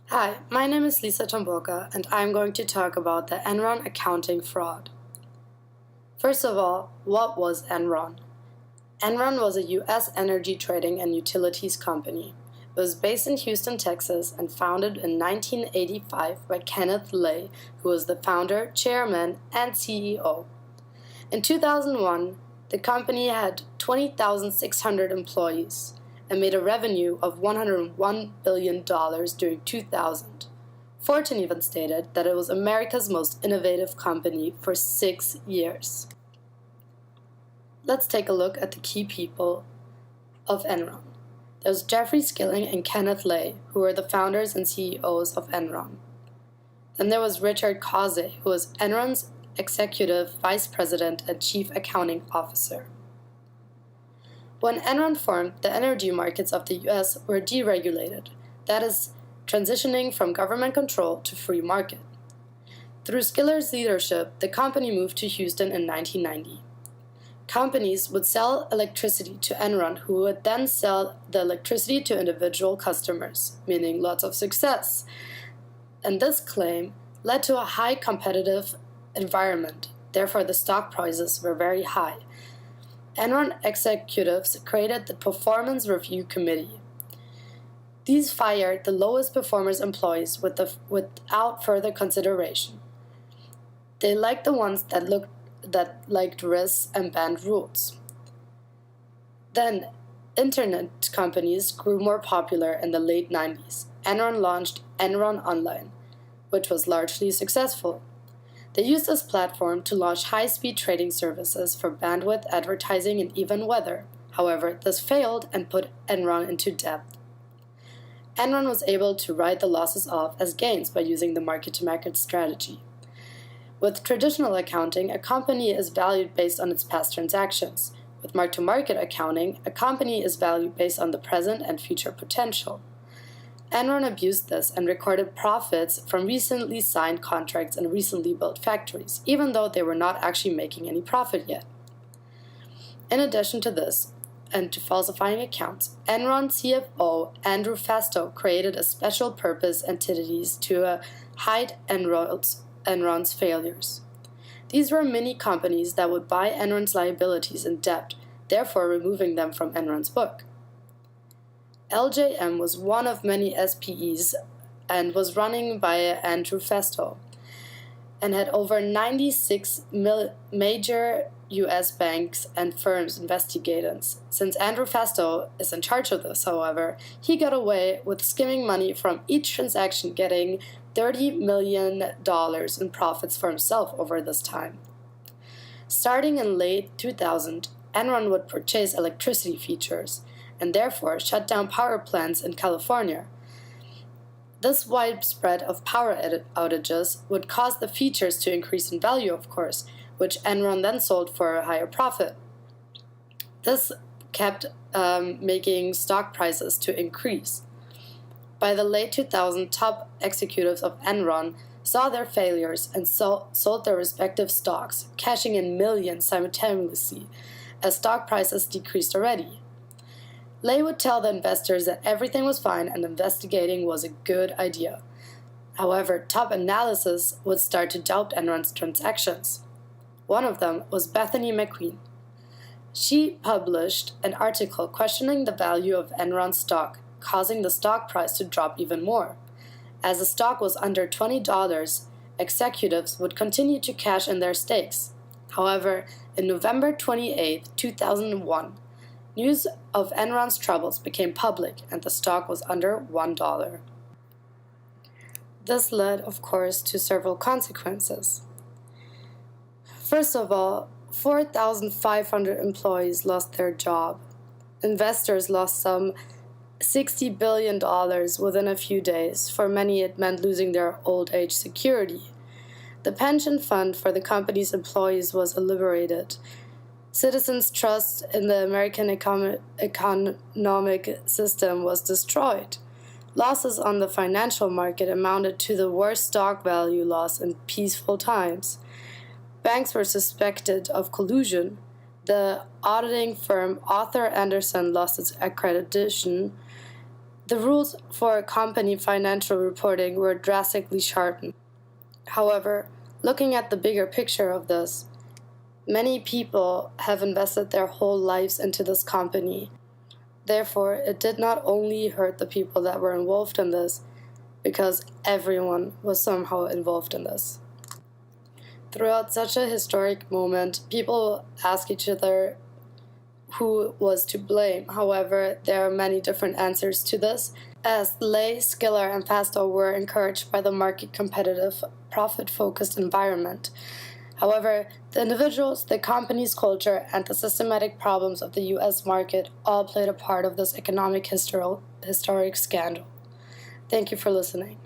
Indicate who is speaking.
Speaker 1: Hi, my name is Lisa Tombulca, and I'm going to talk about the Enron accounting fraud. First of all, what was Enron? Enron was a U.S. energy trading and utilities company. It was based in Houston, Texas, and founded in 1985 by Kenneth Lay, who was the founder, chairman, and CEO. In 2001, the company had 20,600 employees and made a revenue of $101 billion during 2000. Fortune even stated that it was America's most innovative company for 6 years. Let's take a look at the key people of Enron. There's Jeffrey Skilling and Kenneth Lay, who were the founders and CEOs of Enron. Then there was Richard Causse, who was Enron's executive vice president and chief accounting officer. When Enron formed, the energy markets of the U.S. were deregulated, that is, transitioning from government control to free market. Through Skiller's leadership, the company moved to Houston in 1990. Companies would sell electricity to Enron, who would then sell the electricity to individual customers, meaning lots of success. And this claim led to a high competitive environment, therefore the stock prices were very high. Enron executives created the Performance Review Committee. These fired the lowest performers employees without further consideration. They liked the ones that liked risks and banned rules. Then, internet companies grew more popular in the late 90s. Enron launched Enron Online, which was largely successful. They used this platform to launch high-speed trading services for bandwidth, advertising, and even weather. However, this failed and put Enron into debt. Enron was able to write the losses off as gains by using the market-to-market strategy. With traditional accounting, a company is valued based on its past transactions. With mark-to-market accounting, a company is valued based on the present and future potential. Enron abused this and recorded profits from recently signed contracts and recently built factories, even though they were not actually making any profit yet. In addition to this, and to falsifying accounts, Enron CFO Andrew Fastow created a special purpose entities to hide Enron's failures. These were mini companies that would buy Enron's liabilities and debt, therefore removing them from Enron's book. LJM was one of many SPEs and was running by Andrew Fastow and had over 96 major U.S. banks and firms investigated. Since Andrew Fastow is in charge of this, however, he got away with skimming money from each transaction, getting $30 million in profits for himself over this time. Starting in late 2000, Enron would purchase electricity features and therefore shut down power plants in California. This widespread of power outages would cause the features to increase in value, of course, which Enron then sold for a higher profit. This kept making stock prices to increase. By the late 2000s, top executives of Enron saw their failures and sold their respective stocks, cashing in millions simultaneously as stock prices decreased already. Lay would tell the investors that everything was fine and investigating was a good idea. However, top analysis would start to doubt Enron's transactions. One of them was Bethany McQueen. She published an article questioning the value of Enron's stock, causing the stock price to drop even more. As the stock was under $20, executives would continue to cash in their stakes. However, in November 28, 2001, news of Enron's troubles became public and the stock was under $1. This led, of course, to several consequences. First of all, 4,500 employees lost their job. Investors lost some $60 billion within a few days. For many, it meant losing their old age security. The pension fund for the company's employees was liberated. Citizens' trust in the American economic system was destroyed. Losses on the financial market amounted to the worst stock value loss in peaceful times. Banks were suspected of collusion. The auditing firm Arthur Andersen lost its accreditation. The rules for company financial reporting were drastically sharpened. However, looking at the bigger picture of this, many people have invested their whole lives into this company. Therefore, it did not only hurt the people that were involved in this, because everyone was somehow involved in this. Throughout such a historic moment, people ask each other who was to blame. However, there are many different answers to this, as Lay, Skiller, and Fastow were encouraged by the market-competitive, profit-focused environment. However, the individuals, the company's culture, and the systematic problems of the U.S. market all played a part of this economic historic scandal. Thank you for listening.